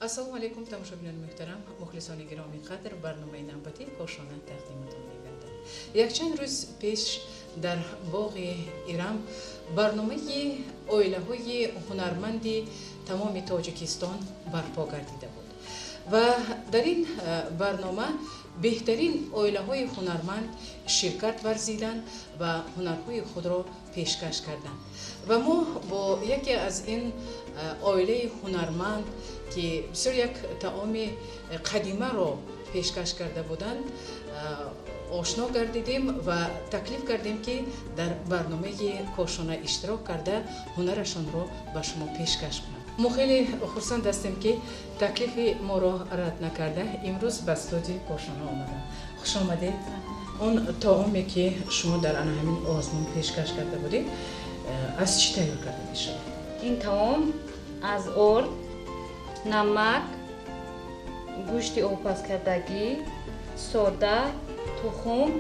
السلام علیکم تماشاگران محترم، مخلصان گرامی قدر، برنامه نوبتی کاشانه تقدیمتان می‌گردد. یک چند روز پیش در باغ ایران برنامه اویله‌های هنرمند تمام تاجیکستان برپا گردیده بود و در این برنامه بهترین اویله‌های هنرمند شرکت ورزیدند و هنرهای خود را پیشکش کردند و ما با یکی از این اویله هنرمند که بسیار یک طعام قدیمه را پیشکش کرده بودند آشنا گردیدیم و تکلیف کردیم که در برنامه کاشانه اشتراک کرده هنرشان را به شما پیشکش کنند. ما خیلی خرسند هستیم که تکلیف ما را رد نکرده امروز به استودیو کاشانه آمدند. خوش آمدید. اون طعامی که شما در همین آزمون پیشکش کرده بودید از چی تیار کرده میشه؟ این طعام از ارد، نمک، گوشت آبپز کردگی، سرده، تخم،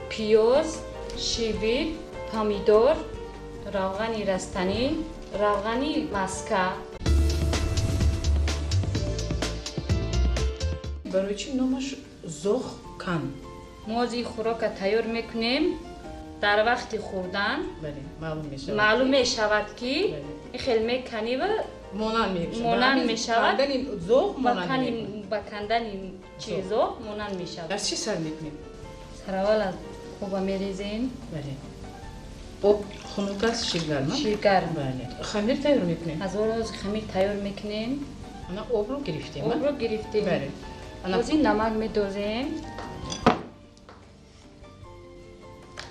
پیاز، شیبی، پامیدور، روغن رستنی، روغن مسکه. برای چی نامش زخ کن؟ ما از این خوراک تیار میکنیم در وقت خوردن. بله، معلوم میشود که این خیلی میکنی و مانند میشود. با کندن چیزا مانند میشود. از چی سر میکنیم؟ سر اول از خوب میریزیم. بله. آب خنک است شیرگرم؟ شیرگرم. بله. خمیر تیار میکنیم؟ از خمیر تیار میکنیم. آب رو گرفتیم؟ آب رو گرفتیم. بله. از این نمک میدوزیم.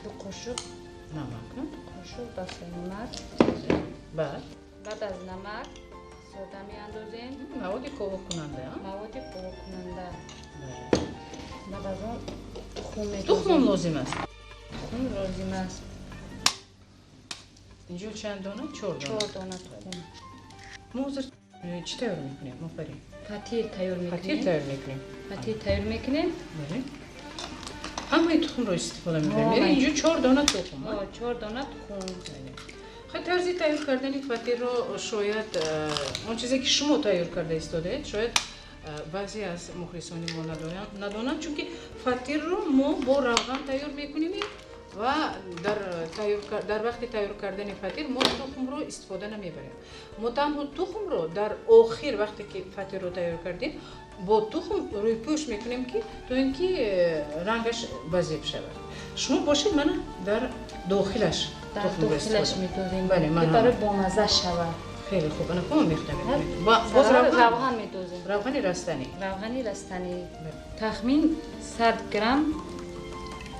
دو قاشق نمک. قاشق دست نمک. بعد از نمک سرده میاندازیم. مواد کوک کننده. مواد کوک کننده. بعد از اون تخم میدوزیم. تخم لازم است. تخم لازم است. اینجا چند دانه؟ 4 دانه. 4 دانه تخم. ما حاضر چی تیار میکنیم؟ آفرین. پتیر تیار میکنیم. پتیر تیار میکنیم. بله. همه تخم رو استفاده میکنیم. یعنی اینجا 4 دانه تخم. 4 دانه تخم. خیلی طرزی تیار کردن پتیر رو شاید اون چیزی که شما تیار کرده استاده شاید بعضی از مخلصان ما ندانند چون که پتیر رو ما با روغن تیار میکنیم و در وقت تیار کردن پتیر ما تخم رو استفاده نمیبریم. ما تنها تخم رو در آخر وقتی که پتیر رو تیار کردیم با تخم روی پوش میکنیم که تا اینکه رنگش بزیب شود. شما باشید من در داخلش میدوزیم. بله من برای بامزه شود. خیلی خوب. انا کم میخوام. باز روغن میدوزیم. روغن رستنی. تخمین 100 گرم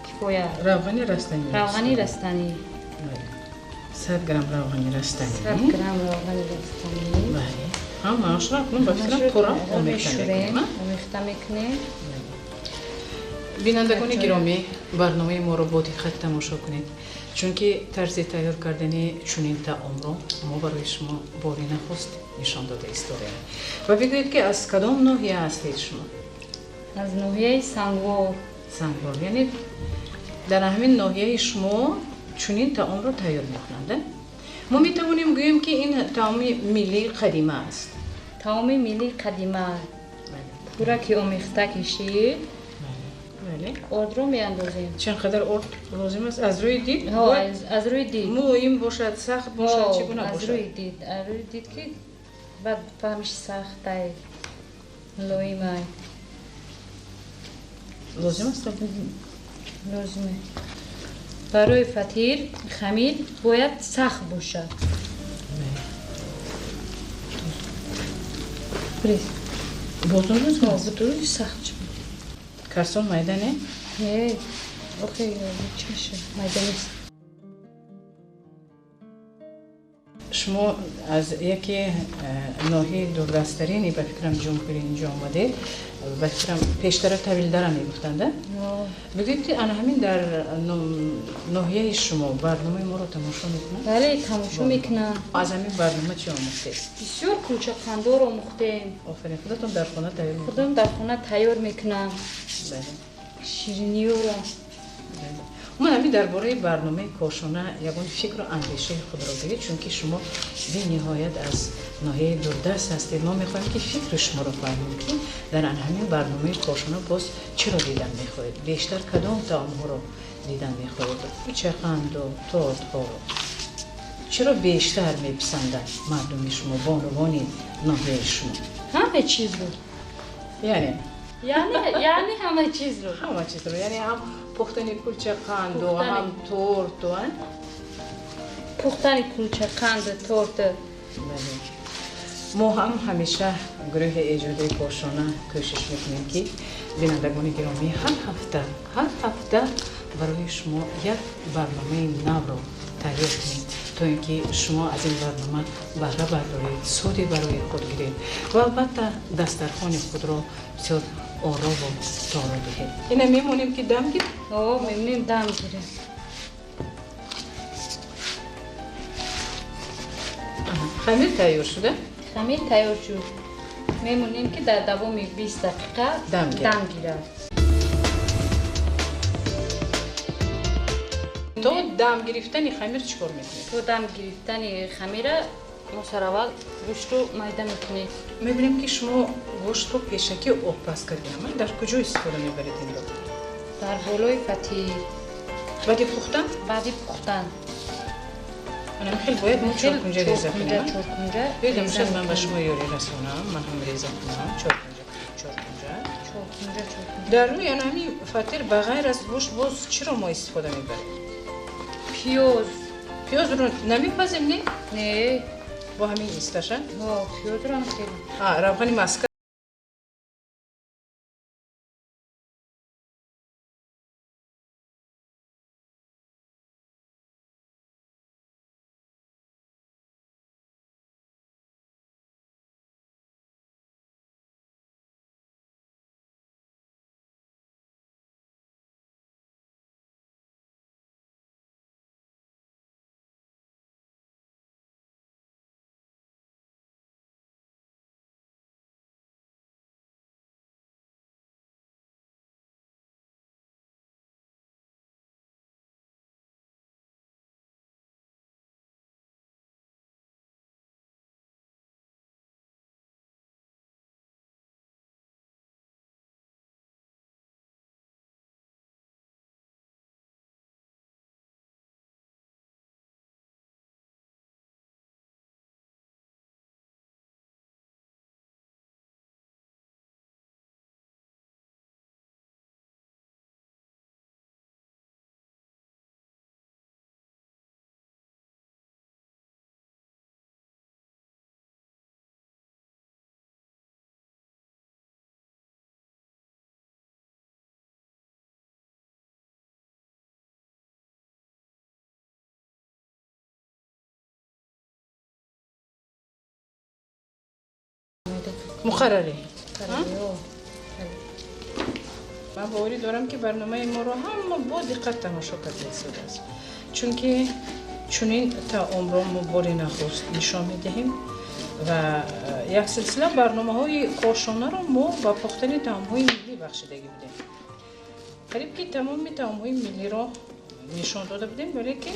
کفایه. روغن رستنی. 100 گرم روغن رستنی. بله. هم ماشرا کنم بفکرم پورا آمیخته میکنیم. بینندگان گرامی برنامه ما رو با دقت تماشا کنید چون که طرز تیار کردن چنین طعام رو ما برای شما باری نخست نشان داده ایستادیم و بگویید که از کدام ناحیه هستید شما؟ از ناحیه سنگوار. یعنی در همین ناحیه شما چنین طعام رو تیار میکنند. ما میتوانیم گوییم که این طعام ملی قدیمه است. طعام ملی قدیمه. پورا که آمیخته کشید. ارد رو میاندازیم. چقدر ارد لازم است؟ از روی دید؟ از روی دید. ملایم باشد، سخت باشد، چگونه باشد؟ از روی دید که بعد فهمش سخته ملایمه. لازم است؟ لازمه. برای فطیر خمیر باید سخت باشد. بریز. بطور سخت شد. کرسون میدانه؟ نه. اوکی. چشه؟ میدانه. شما از یکی ناحیه دوردسترینی به فکرم جمهوری اینجا آمده به فکرم پیشتر طویل داره میگفتنده؟ بگید که انا همین در ناحیه شما برنامه ما رو تماشا میکنن؟ بله تماشا میکنن. از همین برنامه چی آموخته است؟ بسیار کوچک خندار آموختیم. آفرین. خودتون در خانه تیار میکنن؟ خودم در خانه تیار میکنم. بله. شیرینی رو. من همی درباره برنامه کاشانه یگان فکر و اندیشه خود را بگید، چون که شما به نهایت از ناحیه دوردست هستید. ما میخوایم که فکر شما رو فهمیم که در همین برنامه کاشانه باز چرا دیدن میخواهید، بیشتر کدام طعم ها رو دیدن میخواهید، چقند و تارت ها رو چرا بیشتر میپسندن مردم شما، بانوان ناحیه شما؟ همه چیز رو. یعنی همه چیز رو. یعنی هم پختن کلچه قند و هم تورت و پختن کلچه قند تورت. ما هم همیشه گروه ایجاد کاشانه کوشش میکنیم که بینندگان گرامی هر هفته برای شما یک برنامه نو رو تهیه کنیم تا اینکه شما از این برنامه بهره بردارید، سودی برای خود گیرید و البته دسترخوان خود را بسیار آرام و تارا دهید. اینه میمونیم که دم گیریم؟ میمونیم دم گیریم. خمیر تیار شده؟ خمیر تیار شد. میمونیم که در دوام 20 دقیقه دم گیرد. تو دم گرفتن خمیر چیکار میکنی؟ تو دم گرفتن خمیر ما سر اول گوشت رو میده میکنید. میبینیم که شما گوشت رو پیشکی آب پس کردیم. در کجا استفاده میبرید این رو؟ در بالای فتیل. بعدی پختن؟ بعدی پختن. من خیلی باید ما چهار کنجه ریزه کنیم. چهار کنجه. بیدم شد من به شما یاری رسونم. من هم ریزه کنم. چهار کنجه. در روی همین فتیل بغیر از گوشت باز چی رو ما استفاده میبریم؟ پیاز رو نمیپزیم نه؟ نه. با همین استشه؟ پیاز رو هم خیلی. روغن مسکر. مقرره. من باوری دارم که برنامه ما رو هم با دقت تماشا کرده است، چون که چنین طعام را ما بار نخست نشان میدهیم و یک سلسله برنامه‌های کاشانه رو ما با پختن طعام‌های ملی بخشیدگی بدیم. قریب که تمام طعام‌های ملی را نشان داده بودیم، ولی که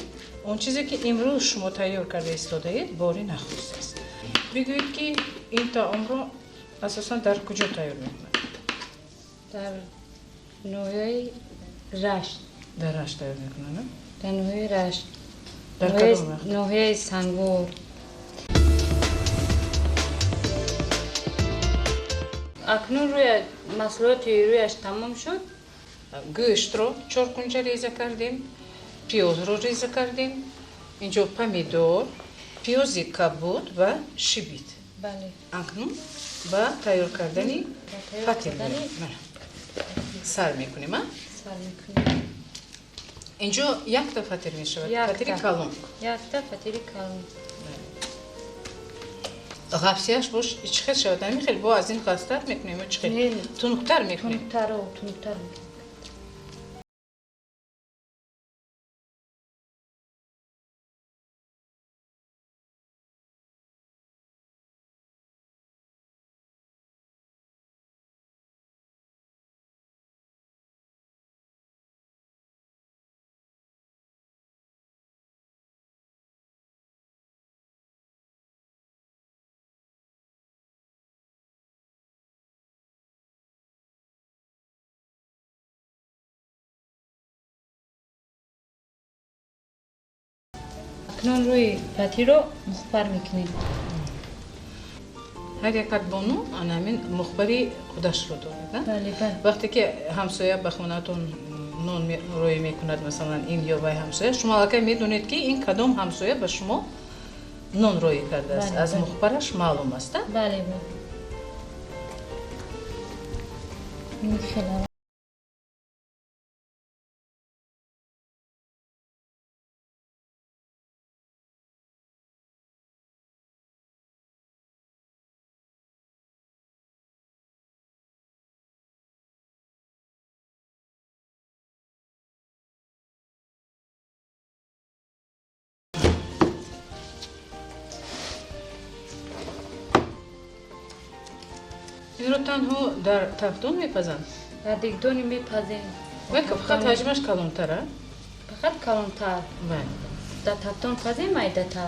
اون چیزی که امروز شما تیار کرده استادید باری نخست است. بگویید که این طعام را اساساً در کجا تیار می‌کنید؟ در نوحه رشت. در رشت تیار می‌کنن؟ در نوحه رشت. در کدام وقت؟ نوحه سنگور. اکنون روی محصولات رویش تمام شد. گوشت رو 4 کنجه ریزه کردیم، پیاز رو ریزه کردیم، اینجا پمیدور، پیاز کبود و شیبید. بله. اکنون با تیار کردنی فتیل سر میکنیم. سر میکنیم. اینجا یک تا فتیل میشود، فتیل کلون. یک تا فتیل کلون. غفصیش باش چقدر شود؟ نمی خیلی با از این قصدت میکنیم و چقدر تونکتر میکنیم؟ تونکتر. اکنون روی پتی رو مخبر میکنیم. هر یک بانو همین مخبری خودش رو دارید نه؟ بله بله. وقتی که همسایه به خونتون نون روی میکند مثلا این یا وای همسایه شما الکی میدونید که این کدام همسایه به شما نون روی کرده است. از مخبرش معلوم است. بله بله. این خیلی این رو تنها در تفتون میپزند؟ در دیگدانی میپزیم. و که فقط حجمش کلانتره؟ فقط کلانتر. بله. در تفتون پزیم مایده تر.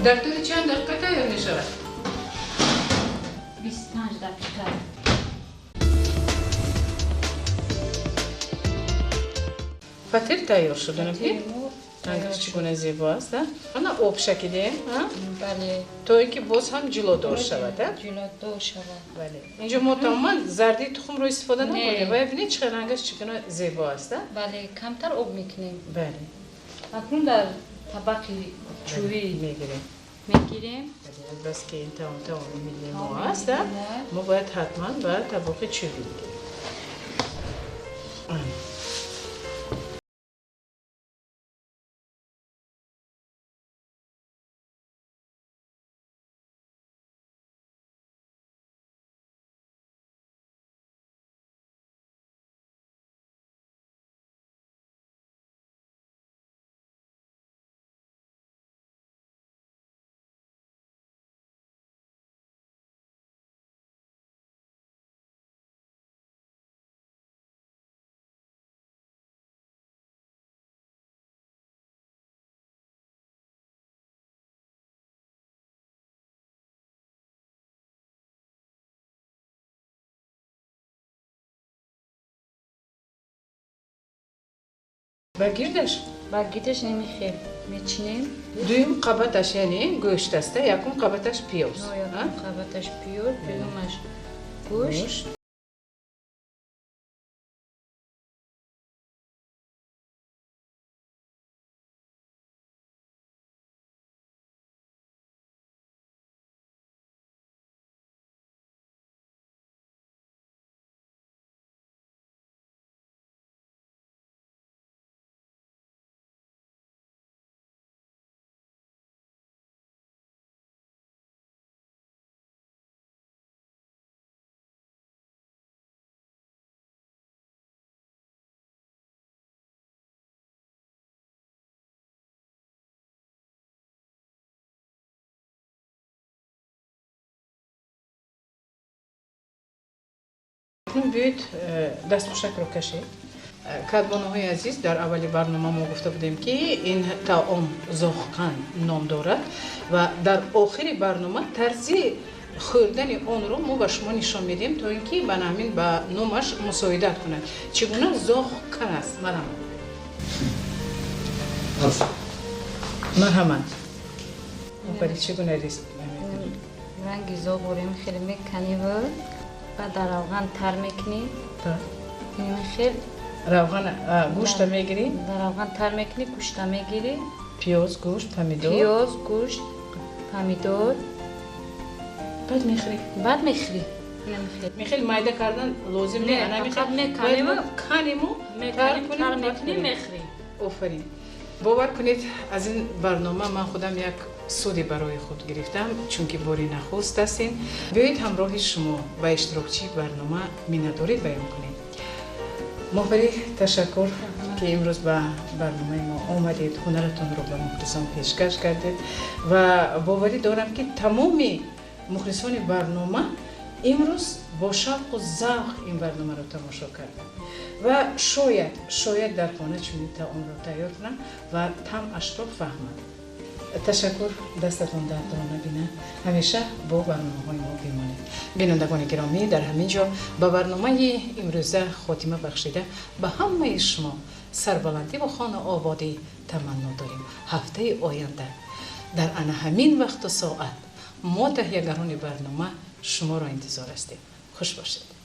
در طول چند دقیقه تیار می شود؟ 25 دقیقه. فطیر تیار شده نمی؟ رنگش چگونه زیبا است؟ آن آب شکلیه؟ بله. تا اینکه باز هم جلودار شود؟ جلودار شود. بله. اینجا ما تماما زردی تخم رو استفاده نکنیم. و ببینید چه رنگش چگونه زیبا است؟ بله کمتر آب میکنیم. بله. اکنون در طبقی چوبی میگیریم. بس که این تمام میلی ما است ما باید حتما باید طبق چوبی بگیریم. برگیرش نمیخیر میچینیم. دویم قبطش یعنی گوشت است یکم قبطش پیاز. یکم قبطش پیاز دومش گوشت. بیایید دستموشک رو کشید. کدبانوهای عزیز در اولی برنامه ما گفته بودیم که این طعام زاخقان نام دارد و در آخر برنامه طرز خوردن آن رو ما به شما نشان میدیم تا اینکه بنامین به نامش مساعدت کنند. چگونه زاخقان است؟ مرحمت. برای چگونه ریست؟ رنگی زاغوریم خیلی میکنی و در روغن تر میکنی. خیلی روغن گوشت میگیری؟ در روغن تر میکنی گوشت میگیری. پیاز، گوشت، پمیدور. پیاز، گوشت، پمیدور. بعد میخری. میخیل مایده کردن لازم نیست. نه فقط میکنیم تر میکنیم میخری. آفرین. باور کنید از این برنامه من خودم یک سودی برای خود گرفتم چون که باری نخست هستین. بیایید همراه شما و اشتراکچی برنامه مینداری بیان کنید. محبری تشکر. که امروز به برنامه ما آمدید، هنرتون رو به مخلصان پیشکش کردید و باوری دارم که تمام مخلصان برنامه امروز با شوق و ذوق این برنامه رو تماشا کردن و شاید در خانه چنین طعام رو تیار کنن و طعمش رو فهمن. تشکر، دستتون درد نبینه. همیشه با برنامه‌های ما بمانید. بینندگان گرامی، در همین جا به برنامه امروزه خاتمه بخشیده به همه شما سربلندی و خانه آبادی تمنا داریم. هفته آینده در آن همین وقت و ساعت ما تهیه‌گران برنامه شما را انتظار هستیم. خوش باشید.